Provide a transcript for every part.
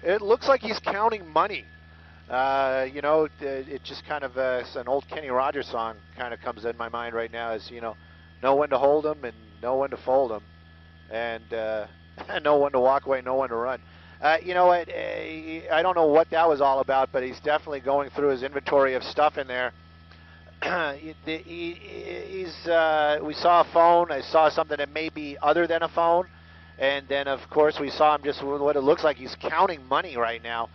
It looks like he's counting money. You know, it just kind of an old Kenny Rogers song kind of comes in my mind right now. Is know when to hold him and know when to fold him, and know when to walk away, know when to run. You know what? I don't know what that was all about, but he's definitely going through his inventory of stuff in there. We saw a phone. I saw something that may be other than a phone. And then, of course, we saw him just what it looks like he's counting money right now.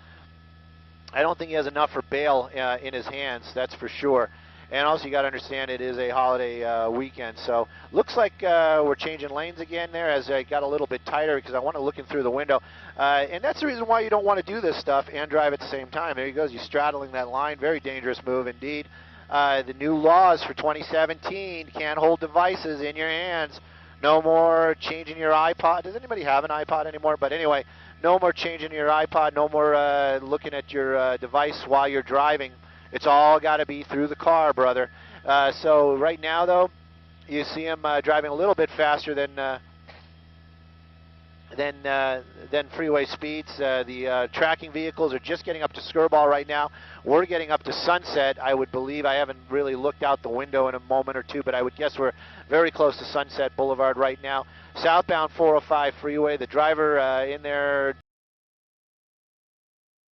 I don't think he has enough for bail in his hands, that's for sure. And also, you got to understand it is a holiday weekend. So looks like we're changing lanes again there as I got a little bit tighter because I want to look in through the window. And that's the reason why you don't want to do this stuff and drive at the same time. There he goes. You're straddling that line. Very dangerous move indeed. The new laws for 2017, can't hold devices in your hands. No more changing your iPod. Does anybody have an iPod anymore? But anyway, no more changing your iPod. No more looking at your device while you're driving. It's all got to be through the car, brother. So right now, though, you see him driving a little bit faster than freeway speeds. The tracking vehicles are just getting up to Skirball right now. We're getting up to Sunset, I would believe. I haven't really looked out the window in a moment or two, but I would guess we're very close to Sunset Boulevard right now. Southbound 405 freeway. The driver in there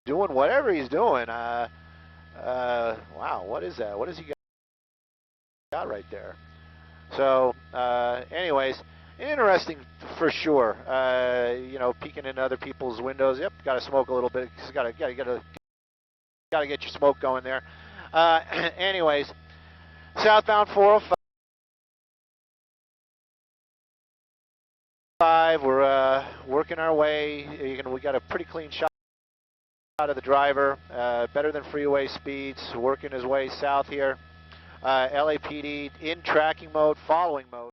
doing whatever he's doing. Wow, what is that? What has he got right there? So, anyways, interesting for sure. You know, peeking into other people's windows. Yep, got to smoke a little bit. Got to get your smoke going there. Anyways, southbound 405. We're working our way. We got a pretty clean shot of the driver. Better than freeway speeds. Working his way south here. LAPD in tracking mode, following mode.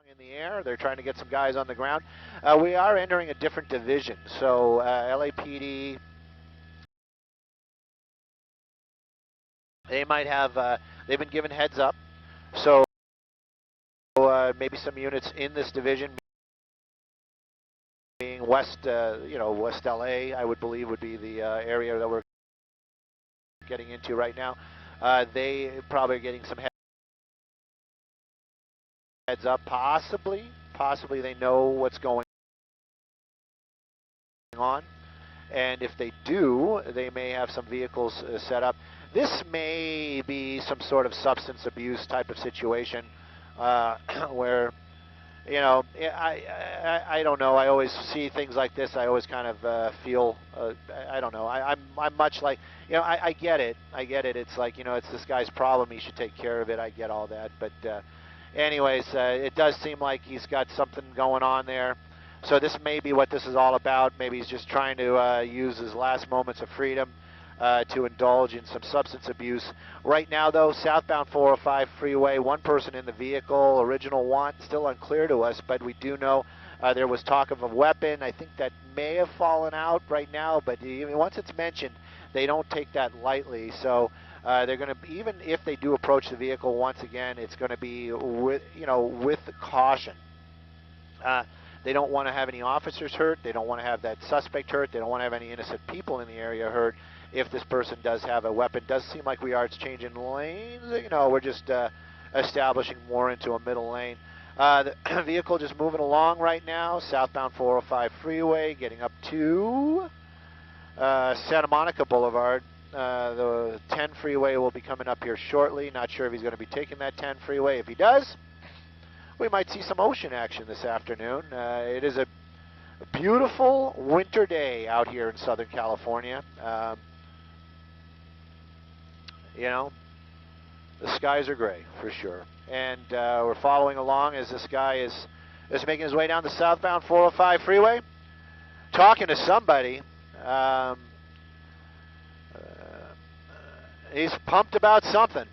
In the air, they're trying to get some guys on the ground. We are entering a different division, so LAPD, they might have, they've been given heads up, so maybe some units in this division, being West, West LA, I would believe would be the area that we're getting into right now. They probably are getting some heads up, possibly they know what's going on, and if they do, they may have some vehicles set up. This may be some sort of substance abuse type of situation where, you know, I don't know. I always see things like this. I always kind of feel, I don't know. I'm much like, you know, I get it. It's like, you know, it's this guy's problem. He should take care of it. I get all that, but anyways, it does seem like he's got something going on there. So this may be what this is all about. Maybe he's just trying to use his last moments of freedom to indulge in some substance abuse. Right now, though, southbound 405 freeway, one person in the vehicle, original want, still unclear to us, but we do know there was talk of a weapon. I think that may have fallen out right now, but even once it's mentioned, they don't take that lightly. So they're going to, even if they do approach the vehicle once again, it's going to be with, with caution. They don't want to have any officers hurt. They don't want to have that suspect hurt. They don't want to have any innocent people in the area hurt if this person does have a weapon. Does seem like we are changing lanes. We're just establishing more into a middle lane. The vehicle just moving along right now, southbound 405 freeway, getting up to Santa Monica Boulevard. The 10 freeway will be coming up here shortly. Not sure if he's going to be taking that 10 freeway. If he does, we might see some ocean action this afternoon. It is a beautiful winter day out here in Southern California. The skies are gray for sure. And we're following along as this guy is making his way down the southbound 405 freeway, talking to somebody. He's pumped about something.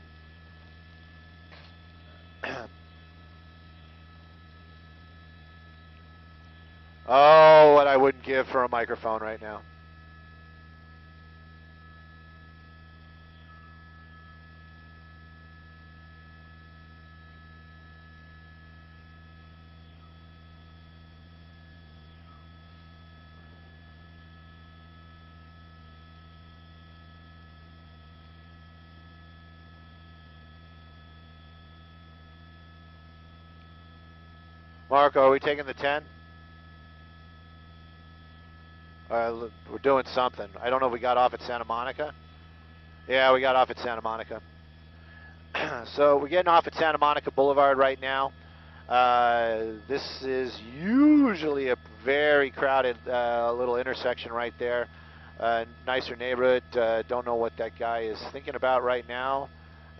good for a microphone right now. Marco, are we taking the 10? We're doing something. I don't know if we got off at Santa Monica. Yeah, we got off at Santa Monica. So we're getting off at Santa Monica Boulevard right now. This is usually a very crowded little intersection right there. Nicer neighborhood. Don't know what that guy is thinking about right now.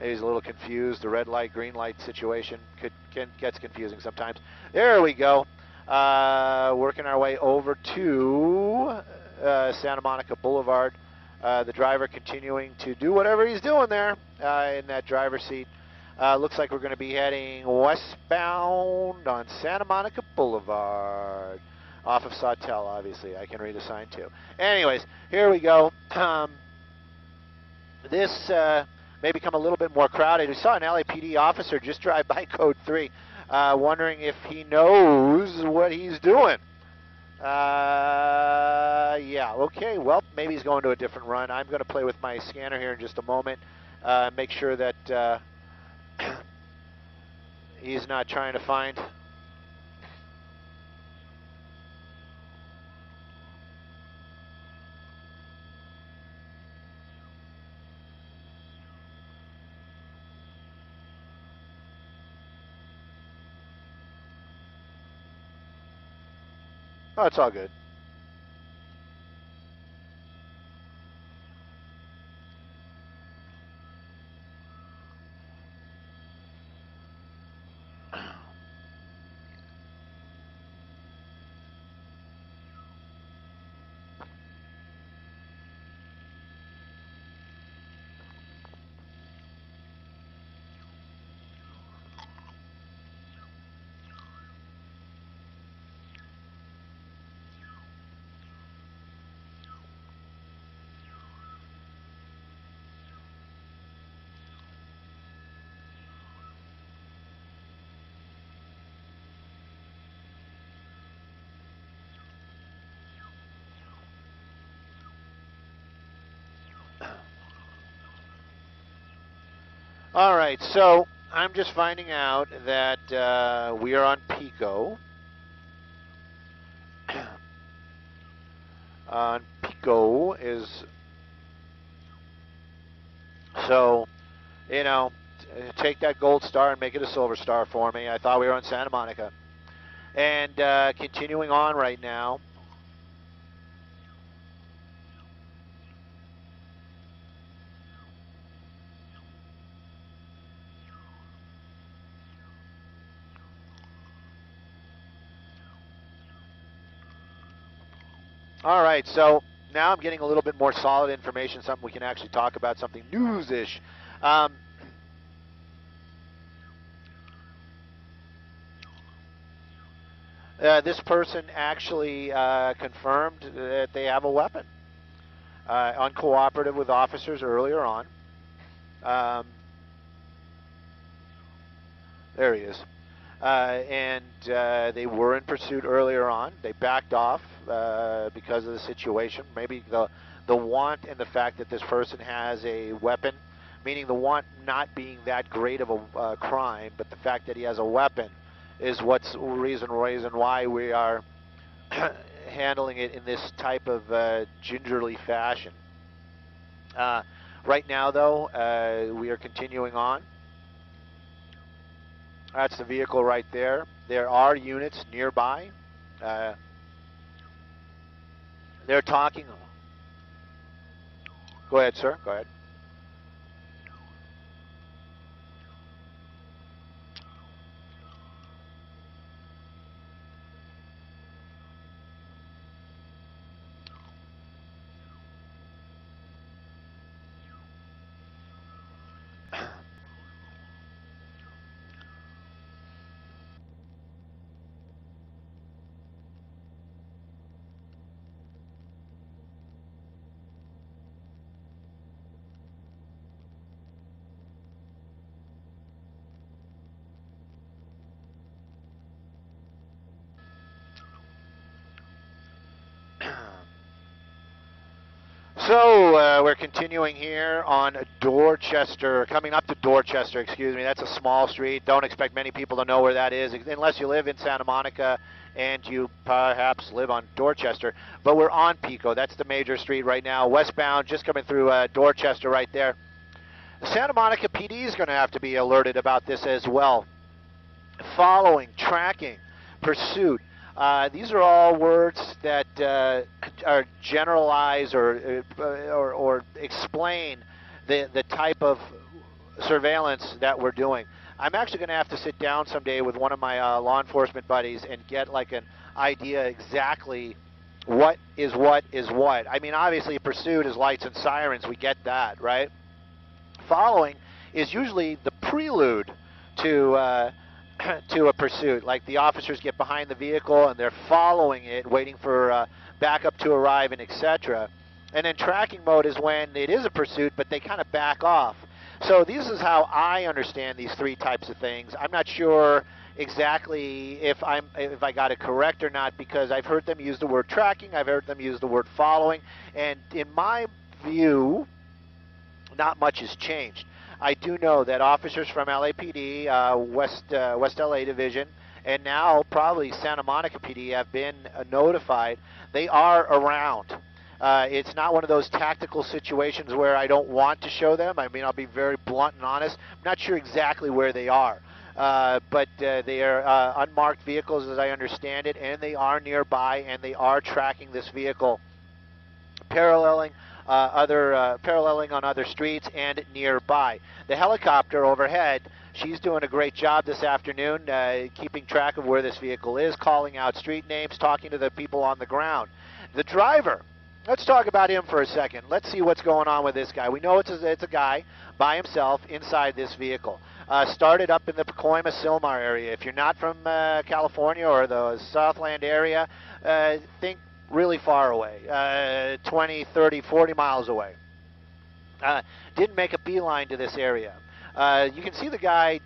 He's a little confused. The red light, green light situation gets confusing sometimes. There we go. Working our way over to Santa Monica Boulevard. The driver continuing to do whatever he's doing there in that driver's seat. Looks like we're going to be heading westbound on Santa Monica Boulevard. Off of Sawtelle, obviously. I can read the sign too. Anyways, here we go. This may become a little bit more crowded. We saw an LAPD officer just drive by Code 3, wondering if he knows what he's doing. Yeah, okay, well, maybe he's going to a different run. I'm going to play with my scanner here in just a moment, make sure that he's not trying to find... Oh, it's all good. All right, so I'm just finding out that we are on Pico. On Pico is, so, you know, take that gold star and make it a silver star for me. I thought we were on Santa Monica. And continuing on right now. All right, so now I'm getting a little bit more solid information, something we can actually talk about, something news-ish. This person actually confirmed that they have a weapon. Uncooperative with officers earlier on. There he is. And they were in pursuit earlier on. They backed off because of the situation. Maybe the want and the fact that this person has a weapon, meaning the want not being that great of a crime, but the fact that he has a weapon is what's the reason why we are handling it in this type of gingerly fashion. Right now, though, we are continuing on. That's the vehicle right there. There are units nearby. They're talking. Go ahead, sir. Go ahead. So we're continuing here on Dorchester, coming up to Dorchester, excuse me. That's a small street. Don't expect many people to know where that is, unless you live in Santa Monica and you perhaps live on Dorchester. But we're on Pico. That's the major street right now. Westbound, just coming through Dorchester right there. The Santa Monica PD is going to have to be alerted about this as well. Following, tracking, pursuit. These are all words that are generalize or explain the type of surveillance that we're doing. I'm actually going to have to sit down someday with one of my law enforcement buddies and get like an idea exactly what is what. I mean, obviously pursuit is lights and sirens. We get that, right? Following is usually the prelude to to a pursuit. Like the officers get behind the vehicle and they're following it, waiting for backup to arrive and etc. And then tracking mode is when it is a pursuit, but they kind of back off. So this is how I understand these three types of things. I'm not sure exactly if I got it correct or not, because I've heard them use the word tracking, I've heard them use the word following, and in my view, not much has changed. I do know that officers from LAPD, West LA Division, and now probably Santa Monica PD have been notified. They are around. It's not one of those tactical situations where I don't want to show them. I mean, I'll be very blunt and honest. I'm not sure exactly where they are. But they are unmarked vehicles as I understand it, and they are nearby, and they are tracking this vehicle, paralleling on other streets and nearby. The helicopter overhead, she's doing a great job this afternoon, keeping track of where this vehicle is, calling out street names, talking to the people on the ground. The driver, let's talk about him for a second. Let's see what's going on with this guy. We know it's a guy by himself inside this vehicle. Started up in the Pacoima-Sylmar area. If you're not from California or the Southland area, think really far away, 20, 30, 40 miles away. Didn't make a beeline to this area. You can see the guy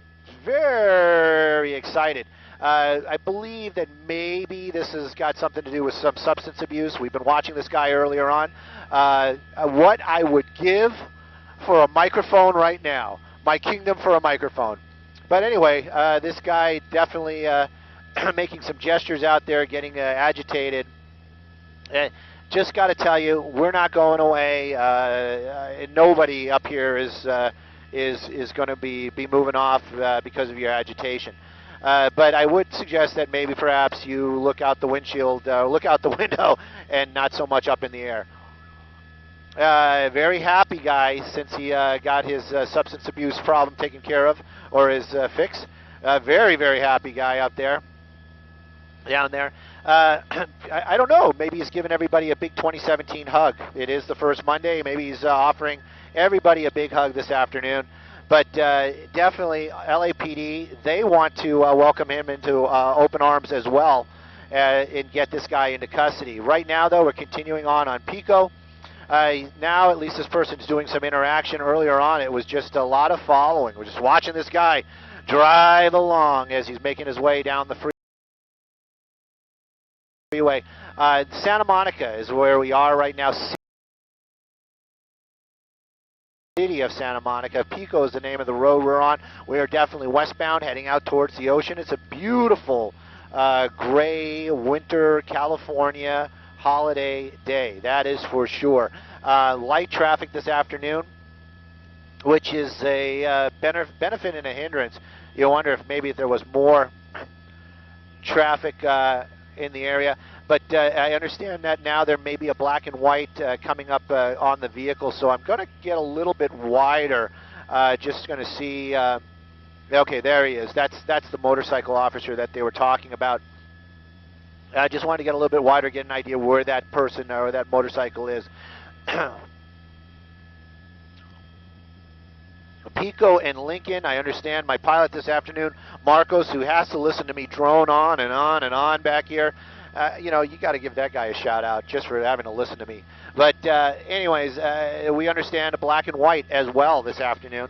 very excited. I believe that maybe this has got something to do with some substance abuse. We've been watching this guy earlier on. What I would give for a microphone right now. My kingdom for a microphone. But anyway, this guy definitely making some gestures out there, getting agitated. Just got to tell you, we're not going away. Nobody up here is going to be moving off because of your agitation. But I would suggest that maybe perhaps you look out the windshield, look out the window, and not so much up in the air. Very happy guy since he got his substance abuse problem taken care of, or his fix. Very, very happy guy out there, down there. I don't know, maybe he's giving everybody a big 2017 hug. It is the first Monday. Maybe he's offering everybody a big hug this afternoon. But definitely LAPD, they want to welcome him into open arms as well and get this guy into custody. Right now, though, we're continuing on Pico. Now at least this person's doing some interaction. Earlier on, it was just a lot of following. We're just watching this guy drive along as he's making his way down the freeway. Santa Monica is where we are right now. City of Santa Monica. Pico is the name of the road we're on. We are definitely westbound, heading out towards the ocean. It's a beautiful gray winter California holiday day, that is for sure. Light traffic this afternoon, which is a benefit and a hindrance. You wonder if maybe there was more traffic in the area, but I understand that now there may be a black and white coming up on the vehicle, so I'm going to get a little bit wider, just going to see. Okay, there he is. That's the motorcycle officer that they were talking about. I just wanted to get a little bit wider, get an idea where that person or that motorcycle is. Pico and Lincoln, I understand my pilot this afternoon, Marcos, who has to listen to me drone on and on and on back here. You know, you got to give that guy a shout out just for having to listen to me. But anyways, we understand a black and white as well this afternoon.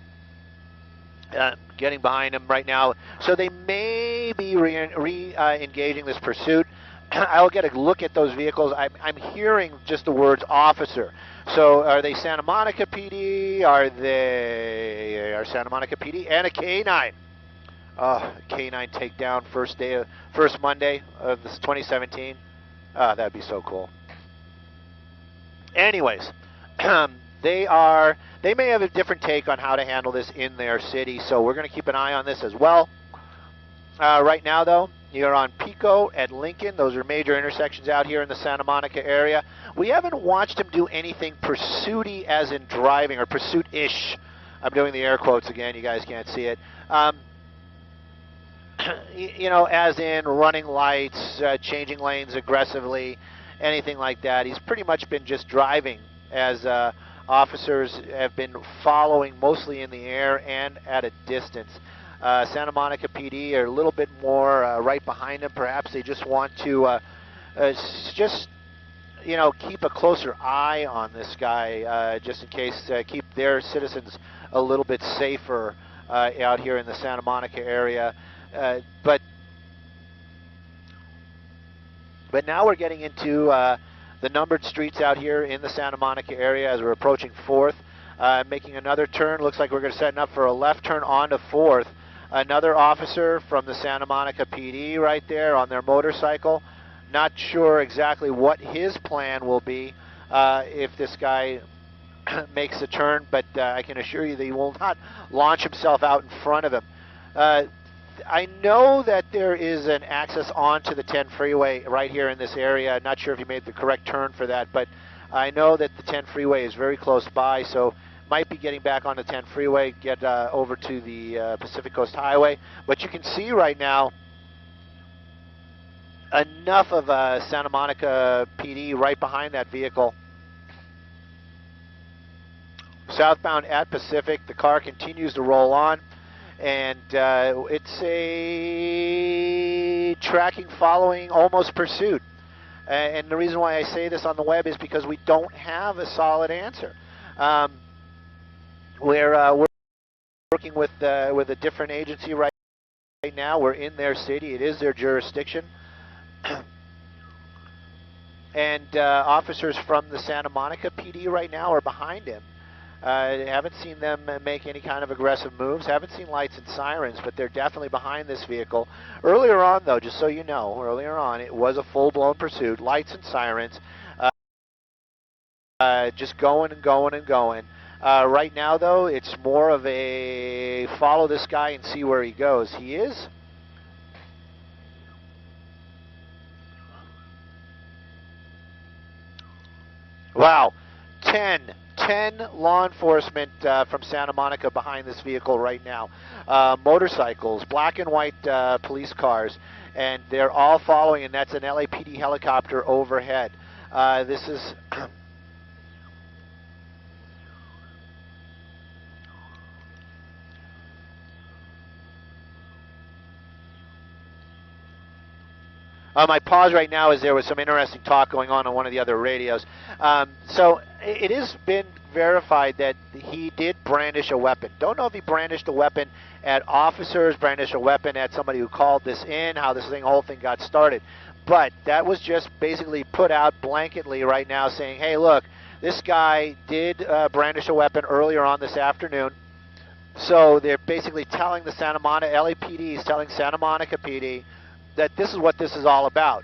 Getting behind him right now. So they may be re-engaging this pursuit. I'll get a look at those vehicles. I'm hearing just the words officer. So are they Santa Monica PD? Are Santa Monica PD and a K9? K9 takedown first Monday of this 2017. That'd be so cool. Anyways, they may have a different take on how to handle this in their city, so we're going to keep an eye on this as well. Right now, though, you're on Pico at Lincoln. Those are major intersections out here in the Santa Monica area. We haven't watched him do anything pursuity as in driving, or pursuit-ish. I'm doing the air quotes again. You guys can't see it. You know, as in running lights, changing lanes aggressively, anything like that. He's pretty much been just driving, as officers have been following mostly in the air and at a distance. Santa Monica PD are a little bit more right behind him. Perhaps they just want to you know, keep a closer eye on this guy, just in case, keep their citizens a little bit safer out here in the Santa Monica area. But now we're getting into the numbered streets out here in the Santa Monica area as we're approaching 4th. Making another turn. Looks like we're going to set up for a left turn onto 4th. Another officer from the Santa Monica PD right there on their motorcycle. Not sure exactly what his plan will be if this guy makes a turn, but I can assure you that he will not launch himself out in front of him. I know that there is an access onto the 10 freeway right here in this area. Not sure if he made the correct turn for that, but I know that the 10 freeway is very close by, so might be getting back on the 10 freeway, get over to the Pacific Coast Highway. But you can see right now enough of Santa Monica PD right behind that vehicle. Southbound at Pacific, the car continues to roll on, and it's a tracking, following, almost pursuit. And the reason why I say this on the web is because we don't have a solid answer. We're working with a different agency right now. We're in their city. It is their jurisdiction. And officers from the Santa Monica PD right now are behind him. I haven't seen them make any kind of aggressive moves. Haven't seen lights and sirens, but they're definitely behind this vehicle. Earlier on, though, just so you know, earlier on, it was a full-blown pursuit. Lights and sirens. Just going and going and going. Right now, though, it's more of a follow this guy and see where he goes. He is. Wow. 10 law enforcement from Santa Monica behind this vehicle right now. Motorcycles, black and white police cars, and they're all following, and that's an LAPD helicopter overhead. This is... my pause right now is there was some interesting talk going on one of the other radios. So it has been verified that he did brandish a weapon. Don't know if he brandished a weapon at officers, brandished a weapon at somebody who called this in, how this whole thing got started. But that was just basically put out blanketly right now saying, hey, look, this guy did brandish a weapon earlier on this afternoon. So they're basically telling the Santa Monica LAPD is telling Santa Monica PD that this is what this is all about.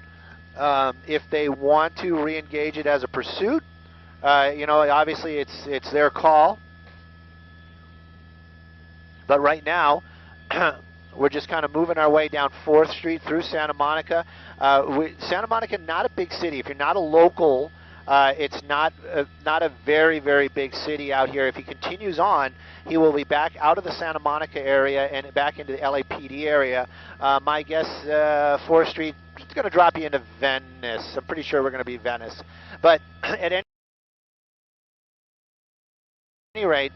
If they want to re-engage it as a pursuit, you know, obviously it's their call. But right now, we're just kind of moving our way down 4th Street through Santa Monica. Santa Monica, not a big city. If you're not a local, it's not a very, very big city out here. If he continues on, he will be back out of the Santa Monica area and back into the LAPD area. My guess, 4th Street, it's going to drop you into Venice. I'm pretty sure we're going to be Venice. But at any rate,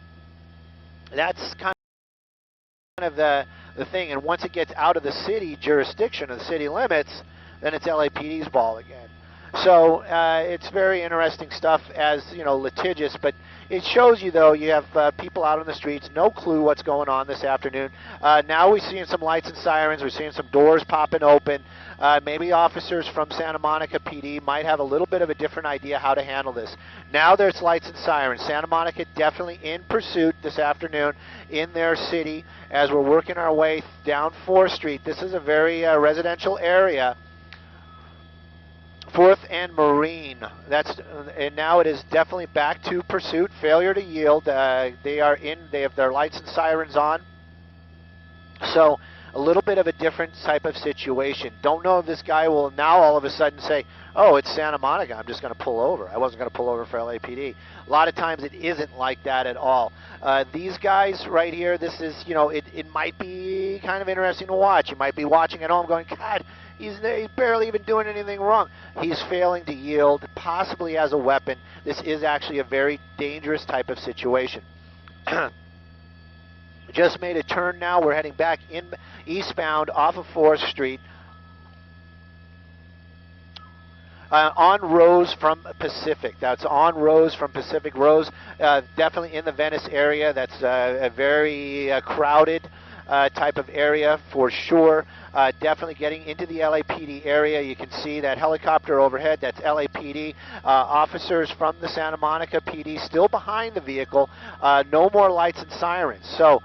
that's kind of the thing. And once it gets out of the city jurisdiction, of the city limits, then it's LAPD's ball again. So it's very interesting stuff, as you know, litigious, but it shows you, though, you have people out on the streets, no clue what's going on this afternoon. Now we're seeing some lights and sirens, we're seeing some doors popping open. Maybe officers from Santa Monica PD might have a little bit of a different idea how to handle this. Now there's lights and sirens. Santa Monica definitely in pursuit this afternoon in their city as we're working our way down 4th Street. This is a very residential area. 4th and Marine. And now it is definitely back to pursuit. Failure to yield. They have their lights and sirens on. So a little bit of a different type of situation. Don't know if this guy will now all of a sudden say, "Oh, it's Santa Monica. I'm just going to pull over. I wasn't going to pull over for LAPD." A lot of times it isn't like that at all. These guys right here, this is, you know, it might be kind of interesting to watch. You might be watching at home going, "God, he's barely even doing anything wrong." He's failing to yield, possibly as a weapon. This is actually a very dangerous type of situation. Just made a turn now. We're heading back in eastbound off of 4th Street. On Rose from Pacific. That's on Rose from Pacific. Rose, definitely in the Venice area. That's a very crowded type of area for sure. Definitely getting into the LAPD area. You can see that helicopter overhead. That's LAPD. Officers from the Santa Monica PD still behind the vehicle. No more lights and sirens. So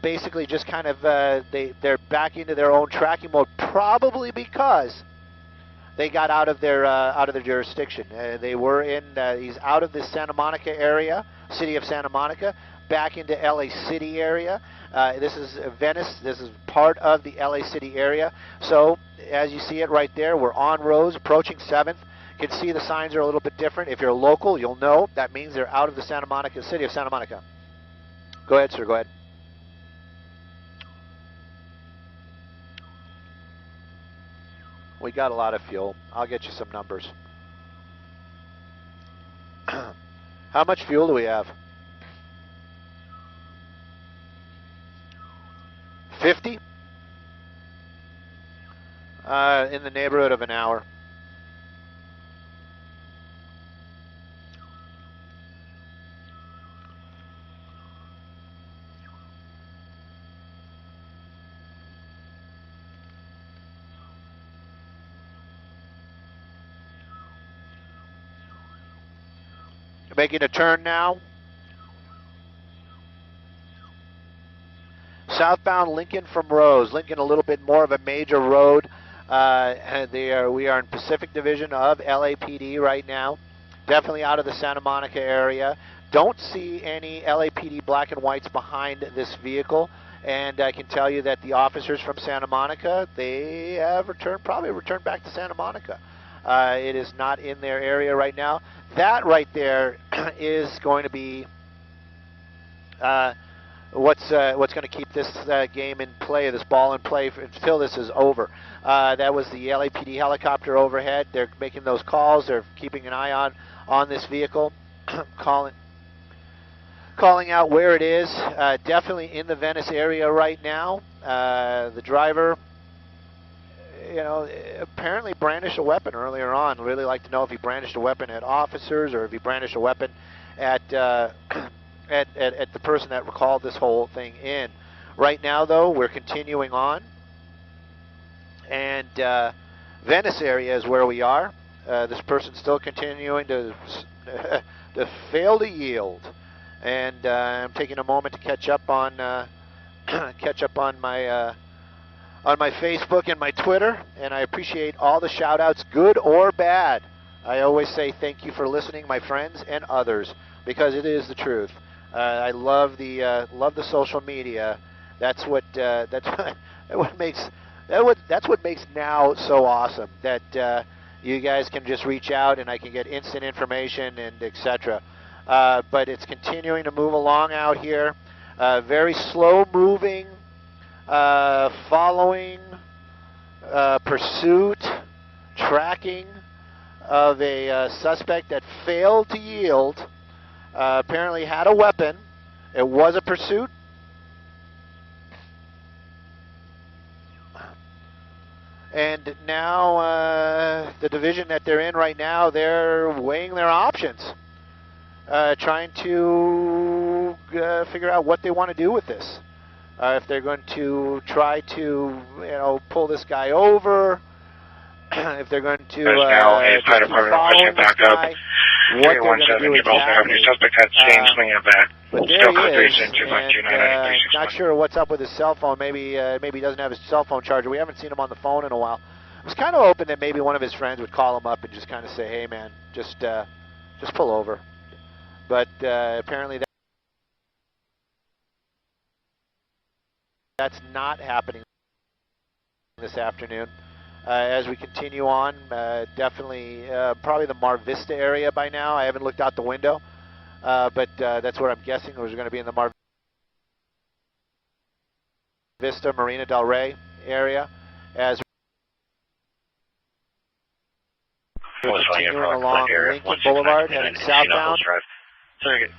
basically just kind of they're back into their own tracking mode, probably because they got out of their jurisdiction. They were in. He's out of the Santa Monica area, city of Santa Monica, back into LA City area. This is Venice. This is part of the LA City area. So as you see it right there, we're on Rose, approaching 7th. You can see the signs are a little bit different. If you're local, you'll know that means they're out of the Santa Monica, city of Santa Monica. Go ahead, sir. Go ahead. We got a lot of fuel. I'll get you some numbers. How much fuel do we have? 50? In the neighborhood of an hour. Making a turn now. Southbound Lincoln from Rose. Lincoln, a little bit more of a major road. We are in Pacific Division of LAPD right now. Definitely out of the Santa Monica area. Don't see any LAPD black and whites behind this vehicle. And I can tell you that the officers from Santa Monica, they have probably returned back to Santa Monica. It is not in their area right now. That right there is going to be what's going to keep this game in play, this ball in play until this is over. That was the LAPD helicopter overhead. They're making those calls. They're keeping an eye on this vehicle, calling out where it is. Definitely in the Venice area right now. The driver, you know, apparently brandished a weapon earlier on. I'd really like to know if he brandished a weapon at officers or if he brandished a weapon at the person that called this whole thing in. Right now, though, we're continuing on, and Venice area is where we are. This person's still continuing to fail to yield, and I'm taking a moment to catch up on my Facebook and my Twitter, and I appreciate all the shout-outs, good or bad. I always say thank you for listening, my friends and others, because it is the truth. I love the social media. That's what makes now so awesome. That you guys can just reach out and I can get instant information and etc. But it's continuing to move along out here. Very slow moving. Following, pursuit, tracking of a suspect that failed to yield, apparently had a weapon. It was a pursuit. And now the division that they're in right now, they're weighing their options, trying to figure out what they want to do with this. If they're going to try to, pull this guy over, if they're going to just keep following this guy, what they're going to do exactly. But there he is, and not sure what's up with his cell phone. Maybe he doesn't have his cell phone charger. We haven't seen him on the phone in a while. I was kind of hoping that maybe one of his friends would call him up and just kind of say, "Hey, man, just pull over." But apparently that's not happening this afternoon. As we continue on, definitely probably the Mar Vista area by now. I haven't looked out the window, but that's what I'm guessing was going to be in the Mar Vista, Marina Del Rey area. As we're continuing along Lincoln Boulevard, heading southbound.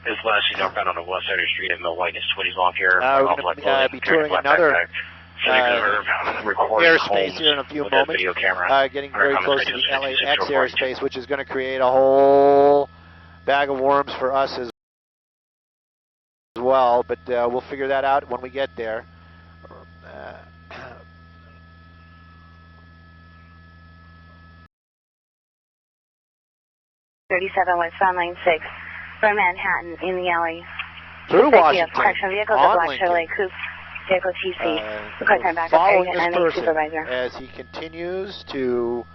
This last northbound on the west side of the street in Milwaukee, Sweaty's long here. We're going to be touring another airspace here in a few moments, getting very close to the LAX airspace, which is going to create a whole bag of worms for us as well, but we'll figure that out when we get there. 37 westbound line 6 from Manhattan in the alley. Through Washington, vehicles on black Lincoln. Chevrolet Coupe, vehicle TC, car-time backup following agent this and person supervisor. as he continues to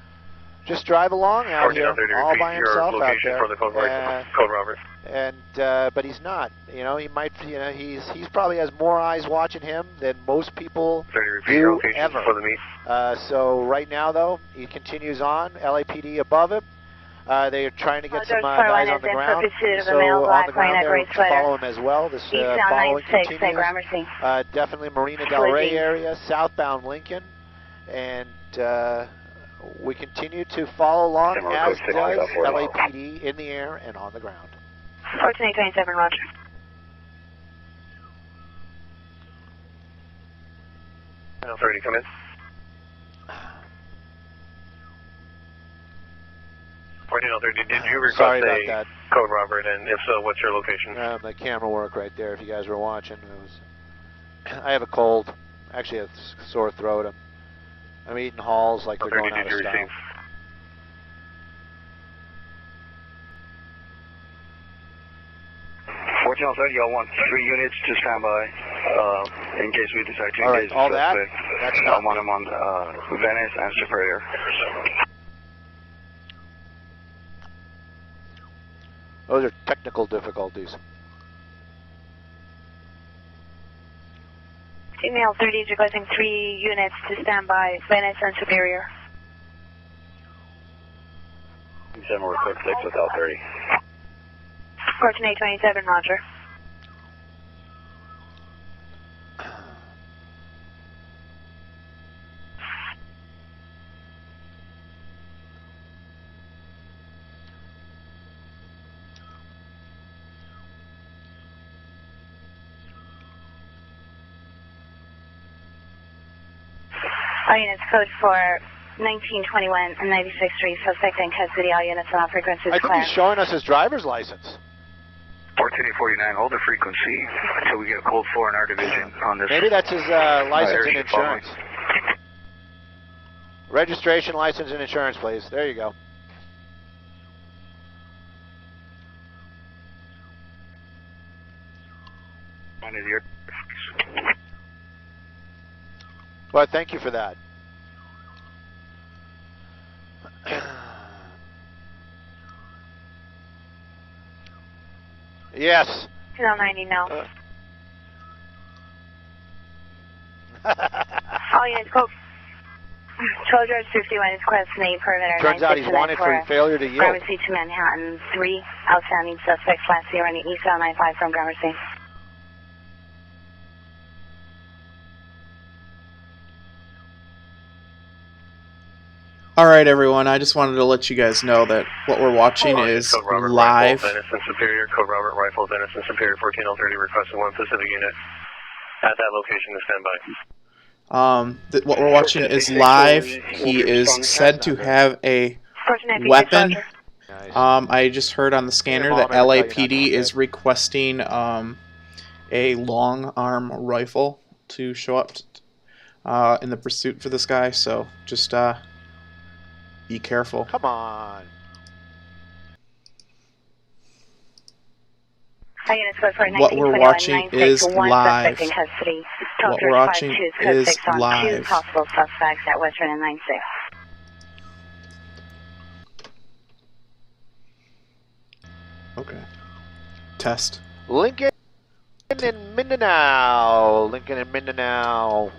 just drive along out here, all by himself out there. For the code Robert. And but he's not. He might. He's probably has more eyes watching him than most people do ever. For the meet. So right now, though, he continues on. LAPD above him. They are trying to get some guys on the ground. So on the ground, they're follow him as well. This following continues. Definitely Marina Del Rey area, southbound Lincoln, and we continue to follow along as does LAPD in the air and on the ground. 14827, roger. Channel 30, come in. Did you request a code, Robert? And if so, what's your location? The camera work right there. If you guys were watching, I have a cold. Actually, I have a sore throat. I'm eating halls like they're going out of style. 1430, y'all want 3 units to stand by in case we decide to engage. All that? That's not. I want them on Venice and Superior. Those are technical difficulties. Female 30 is requesting 3 units to stand by Venice and Superior. 7 we're code 6 with L30. 14827, roger. All units code for 1921 and 96th Street, suspect in custody, all units on all frequencies. I think he's showing us his driver's license. 1449, hold the frequency until we get a code 4 in our division on this. Maybe that's his license and insurance. Registration, license, and insurance, please. There you go. Well, thank you for that. Yes. 90 now. All units, code. Charger 51 is requesting a perimeter. Turns out he's wanted for failure to yield. Gramercy to Manhattan, 3 outstanding suspects, Class C running eastbound 95 from Gramercy. Alright everyone, I just wanted to let you guys know that what we're watching is live. Venice and Superior, code Robert Rifle, Venice and Superior, 14030, requesting 1 Pacific unit at that location to stand by. What we're watching is live. He is said to have a weapon. I just heard on the scanner that LAPD is requesting a long arm rifle to show up in the pursuit for this guy, so just be careful. Come on. What we're watching is live. What we're watching is live. Possible suspects at Western and 96. Okay. Test. Lincoln and Mindanao. Lincoln and Mindanao.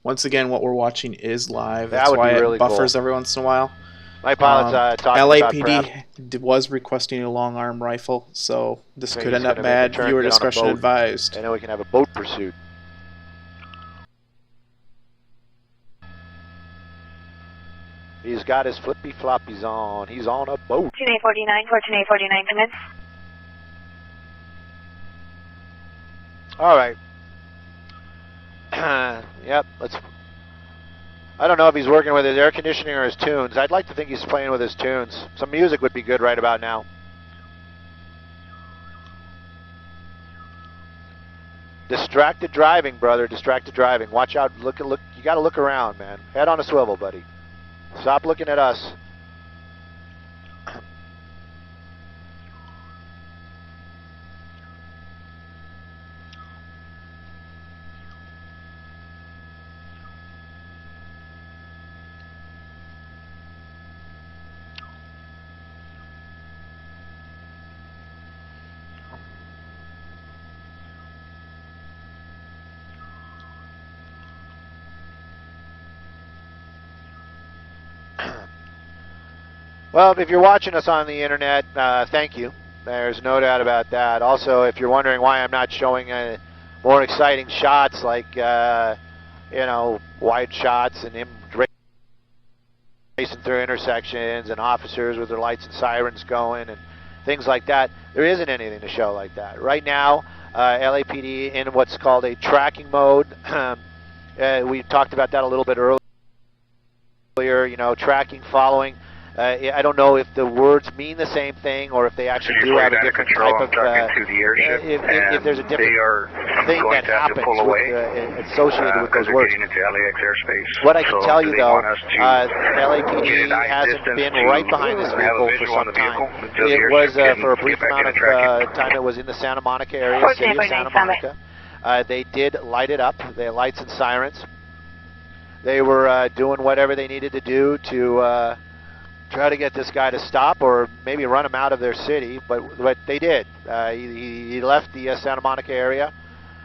Once again, what we're watching is live. That That's would why be really it buffers cool. every once in a while. My pilot's talking LAPD was requesting a long arm rifle, so this could end up bad. Viewer discretion advised. And then we can have a boat pursuit. He's got his flippy floppies on. He's on a boat. 2849, 2849 commits. All right. Yep. I don't know if he's working with his air conditioning or his tunes. I'd like to think he's playing with his tunes. Some music would be good right about now. Distracted driving, brother. Distracted driving. Watch out. Look. You got to look around, man. Head on a swivel, buddy. Stop looking at us. Well, if you're watching us on the internet, thank you. There's no doubt about that. Also, if you're wondering why I'm not showing more exciting shots like, wide shots and him racing through intersections and officers with their lights and sirens going and things like that, there isn't anything to show like that. Right now, LAPD in what's called a tracking mode. We talked about that a little bit earlier, tracking, following. I don't know if the words mean the same thing or if they actually do have a different type of, if there's a different thing that happens associated with those words. What I can tell you though, LAPD hasn't been right behind this vehicle for some time. It was for a brief amount of time it was in the Santa Monica area, city of Santa Monica. They did light it up, they had lights and sirens. They were doing whatever they needed to do to try to get this guy to stop or maybe run him out of their city, but they did. He left the Santa Monica area,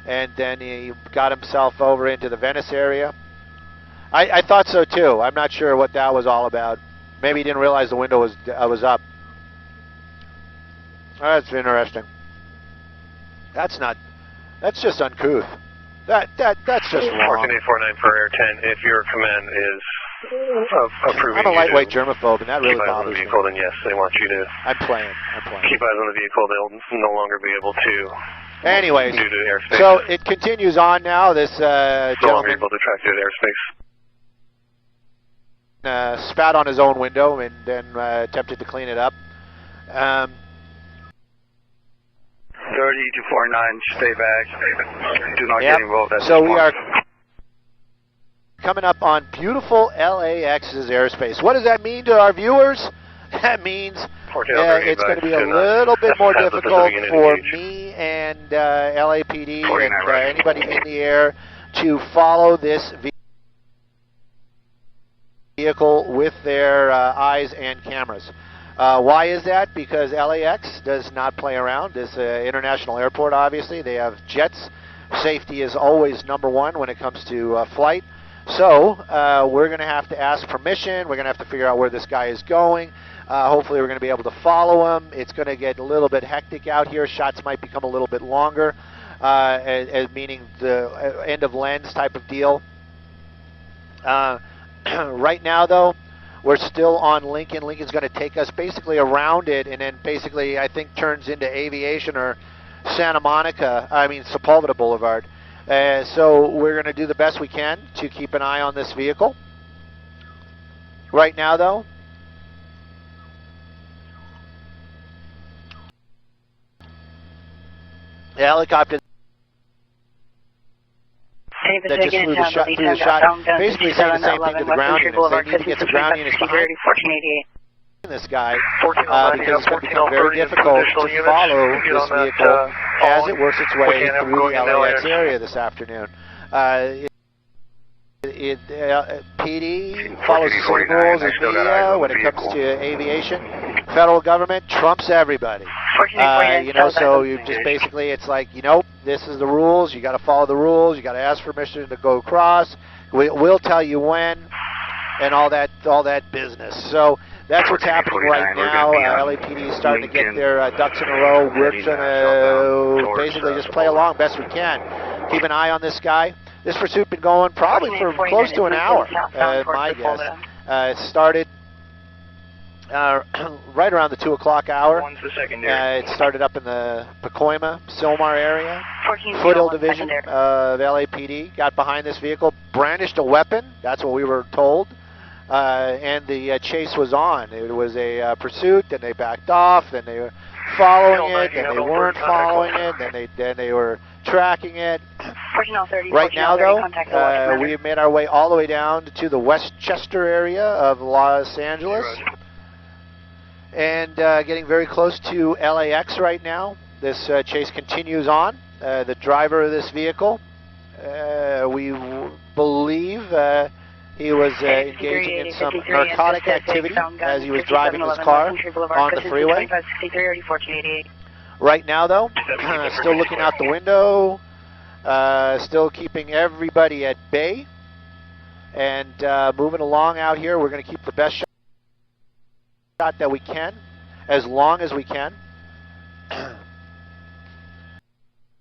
and then he got himself over into the Venice area. I thought so too. I'm not sure what that was all about. Maybe he didn't realize the window was up. That's interesting. That's just uncouth. That's just wrong. 4849 for Air 10. If your command is approving, I'm a lightweight germaphobe, and that really bothers me. Then yes, they want you to. I'm playing. Keep eyes on the vehicle. They'll no longer be able to. Anyways, due to airspace. So it continues on now. This gentleman no longer able to track due to airspace. Spat on his own window and then attempted to clean it up. 30 to 49, stay back. Do not get involved at this point. So we are coming up on beautiful LAX's airspace. What does that mean to our viewers? That means it's going to be a little bit more difficult for me and LAPD and anybody in the air to follow this vehicle with their eyes and cameras. Why is that? Because LAX does not play around. It's an international airport, obviously. They have jets. Safety is always number one when it comes to flight. So we're going to have to ask permission. We're going to have to figure out where this guy is going. Hopefully we're going to be able to follow him. It's going to get a little bit hectic out here. Shots might become a little bit longer, meaning the end of lens type of deal. Right now, though, We're still on Lincoln. Lincoln's going to take us basically around it, and then basically I think turns into Aviation or Sepulveda Boulevard. So we're going to do the best we can to keep an eye on this vehicle. Right now, though, the helicopter that just threw the shot, basically saying the same thing to the ground units. They need to get some ground units behind this guy because it's going to become very difficult to follow this vehicle as it works its way through the LAX area this afternoon. PD follows the same rules as media when it comes to aviation. Federal government trumps everybody. So you just basically, it's like, this is the rules. You got to follow the rules. You got to ask permission to go across. We'll tell you when, and all that business. So that's what's happening right now. LAPD is starting to get their ducks in a row. We're going to basically just play along best we can. Keep an eye on this guy. This pursuit been going probably for close to an hour, my guess. It started right around the 2 o'clock hour. It started up in the Pacoima, Sylmar area. Foothill Division of LAPD got behind this vehicle, brandished a weapon. That's what we were told. And the chase was on. It was a pursuit, and they backed off, and they were following it, and they weren't following it, then they were tracking it. Right now, though, we have made our way all the way down to the Westchester area of Los Angeles, and getting very close to LAX right now. This chase continues on. The driver of this vehicle, we believe he was engaging in some narcotic activity as he was driving his car on the freeway. Right now, though, still looking out the window, still keeping everybody at bay, and moving along out here. We're going to keep the best shot that we can, as long as we can.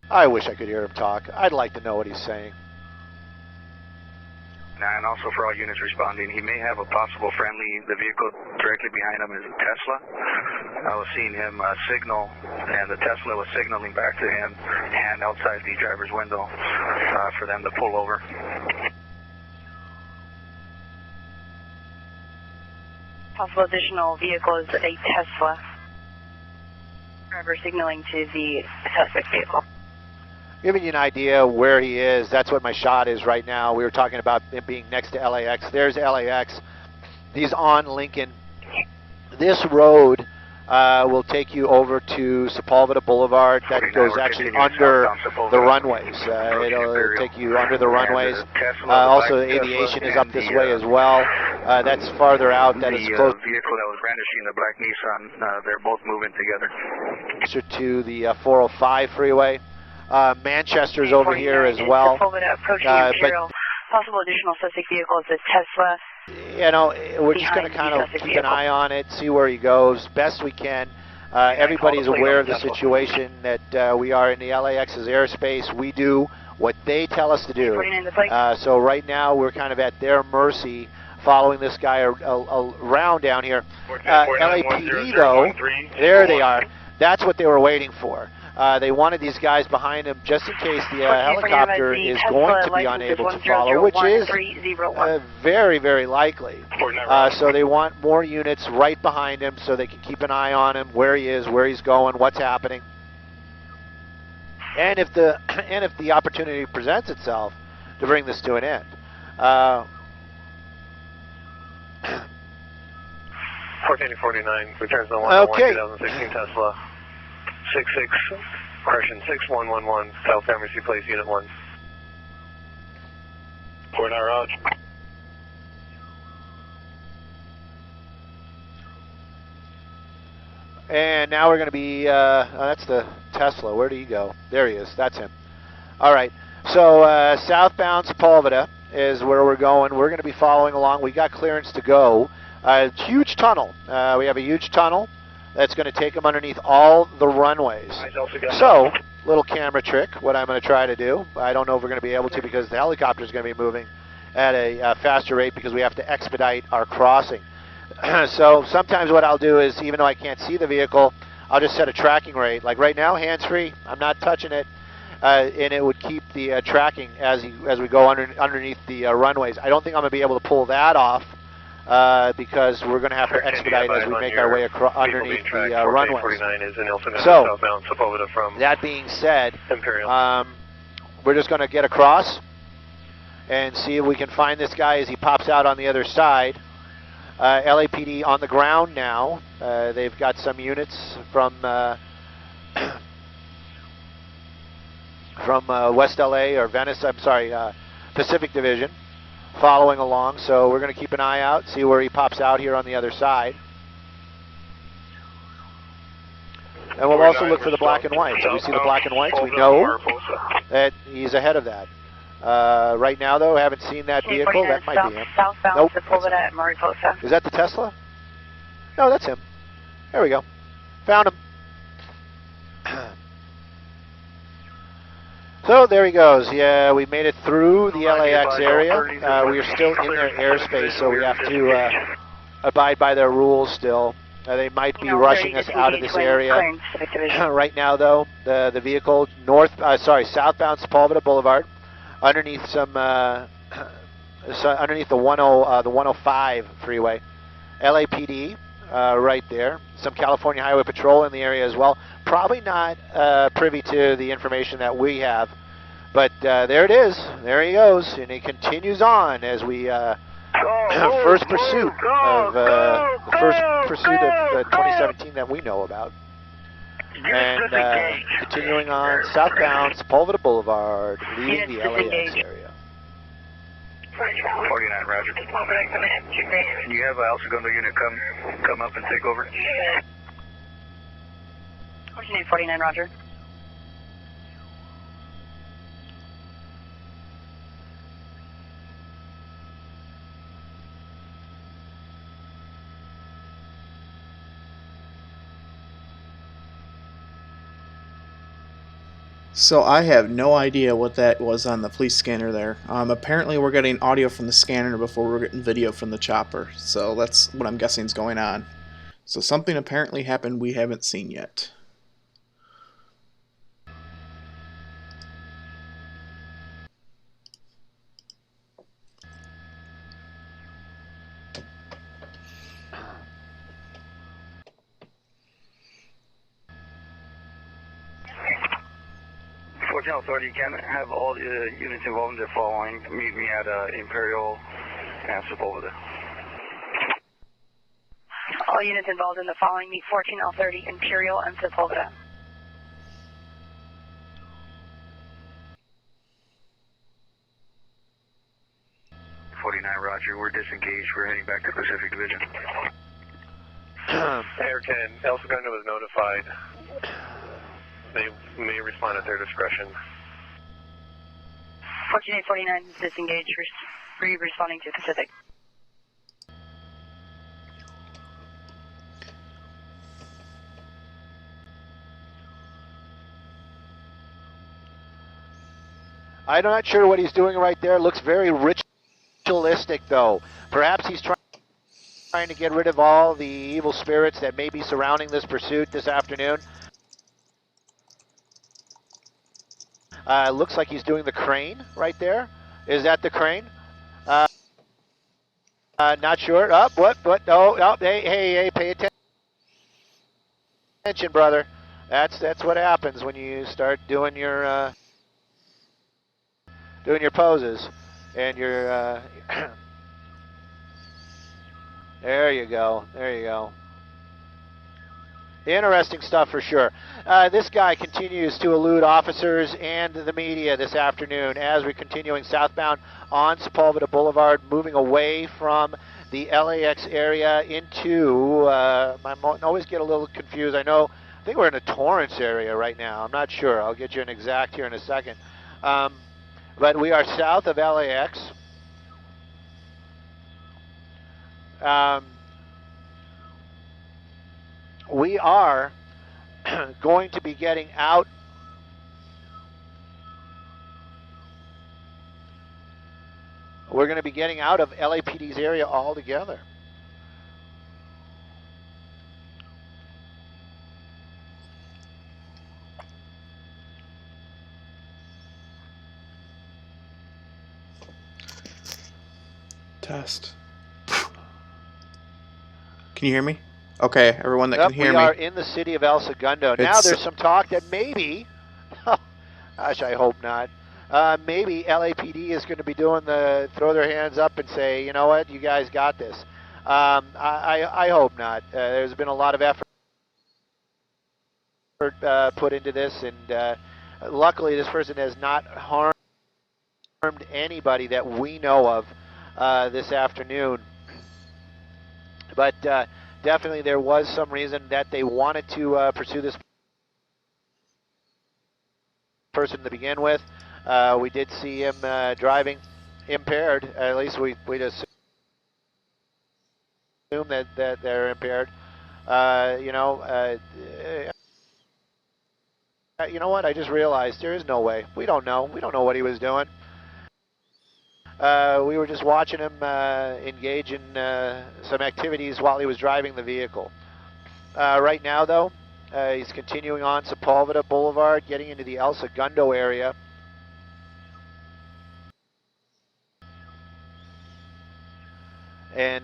I wish I could hear him talk. I'd like to know what he's saying. And also for all units responding, he may have a possible friendly. The vehicle directly behind him is a Tesla. I was seeing him signal, and the Tesla was signaling back to him and outside the driver's window for them to pull over. Possible additional vehicle is a Tesla. Driver signaling to the suspect vehicle. Giving you an idea where he is, that's what my shot is right now. We were talking about him being next to LAX. There's LAX. He's on Lincoln. This road will take you over to Sepulveda Boulevard. That goes actually under the runways. It'll take you under the runways. Also, Aviation is up this way as well. That's farther out. That is close. The vehicle that was brandishing the black Nissan, they're both moving together. Closer to the 405 freeway. Manchester's over here as well. But possible additional suspect vehicles, a Tesla. We're just going to kind of keep an eye on it, see where he goes, best we can. Everybody's aware of the situation that we are in the LAX's airspace. We do what they tell us to do. So right now we're kind of at their mercy, following this guy around down here. LAPD, though, there they are. That's what they were waiting for. They wanted these guys behind them just in case the helicopter is going to be unable to follow, which is very, very likely. So they want more units right behind him so they can keep an eye on him, where he is, where he's going, what's happening. And if the opportunity presents itself to bring this to an end. 1449 returns the 101 2016 Tesla. 6111 South San Mercy Place, Unit 1. Port out, Raj. And now we're going to be, that's the Tesla. Where do you go? There he is. That's him. All right. So southbound Sepulveda is where we're going. We're going to be following along. We got clearance to go. Huge tunnel. We have a huge tunnel that's going to take them underneath all the runways. So, little camera trick, what I'm going to try to do. I don't know if we're going to be able to because the helicopter is going to be moving at a faster rate because we have to expedite our crossing. So sometimes what I'll do is, even though I can't see the vehicle, I'll just set a tracking rate. Like right now, hands-free, I'm not touching it, and it would keep the tracking as we go underneath the runways. I don't think I'm going to be able to pull that off because we're going to have to expedite as we make our way across underneath the runways. So, that being said, we're just going to get across and see if we can find this guy as he pops out on the other side. LAPD on the ground now. They've got some units from West LA or Venice, I'm sorry, Pacific Division, following along. So we're going to keep an eye out, see where he pops out here on the other side. And we'll also look for the black and whites. If we see the black and whites, we know that he's ahead of that. Right now, though, I haven't seen that vehicle. That might be him. Nope. At Mariposa. Is that the Tesla? No, that's him. There we go. Found him. So there he goes. Yeah, we made it through the LAX area. We are still in their airspace, so we have to abide by their rules still. They might be rushing us out of this area. Right now, though, the vehicle southbound Sepulveda Boulevard, underneath some underneath the 105 freeway, LAPD right there. Some California Highway Patrol in the area as well. Probably not privy to the information that we have, but there it is. There he goes, and he continues on as we first pursuit of the 2017 that we know about, and continuing on southbound Sepulveda Boulevard, leaving the LAX area. 49, Roger. Can you have El Segundo unit come up and take over? 49, Roger. So I have no idea what that was on the police scanner there. Apparently we're getting audio from the scanner before we're getting video from the chopper. So that's what I'm guessing is going on. So something apparently happened we haven't seen yet. Authority, you can have all the units involved in the following. Meet me at Imperial and Sepulveda. All units involved in the following meet 14L30 Imperial and Sepulveda. Roger, we're disengaged. We're heading back to Pacific Division. Air 10, El Segundo was notified. They may respond at their discretion. 4849 is disengaged, responding to Pacific. I'm not sure what he's doing right there. Looks very ritualistic, though. Perhaps he's trying to get rid of all the evil spirits that may be surrounding this pursuit this afternoon. Looks like he's doing the crane right there. Is that the crane? Not sure. Oh, what? Oh, hey, pay attention, brother. That's what happens when you start doing your poses and your. There you go. Interesting stuff for sure. This guy continues to elude officers and the media this afternoon as we're continuing southbound on Sepulveda Boulevard, moving away from the LAX area into, I always get a little confused. I think we're in the Torrance area right now. I'm not sure. I'll get you an exact here in a second. But we are south of LAX. We are going to be getting out of LAPD's area altogether. Test. Can you hear me? Okay, everyone that can hear me. We are in the city of El Segundo. Now there's some talk that maybe, gosh, I hope not, maybe LAPD is going to be doing throw their hands up and say, you know what, you guys got this. I hope not. There's been a lot of effort put into this, and luckily this person has not harmed anybody that we know of this afternoon. But definitely there was some reason that they wanted to pursue this person to begin with. We did see him driving impaired. At least we'd assume that they're impaired. You know what? I just realized there is no way. We don't know. We don't know what he was doing. We were just watching him engage in some activities while he was driving the vehicle. Right now, though, he's continuing on Sepulveda Boulevard, getting into the El Segundo area. And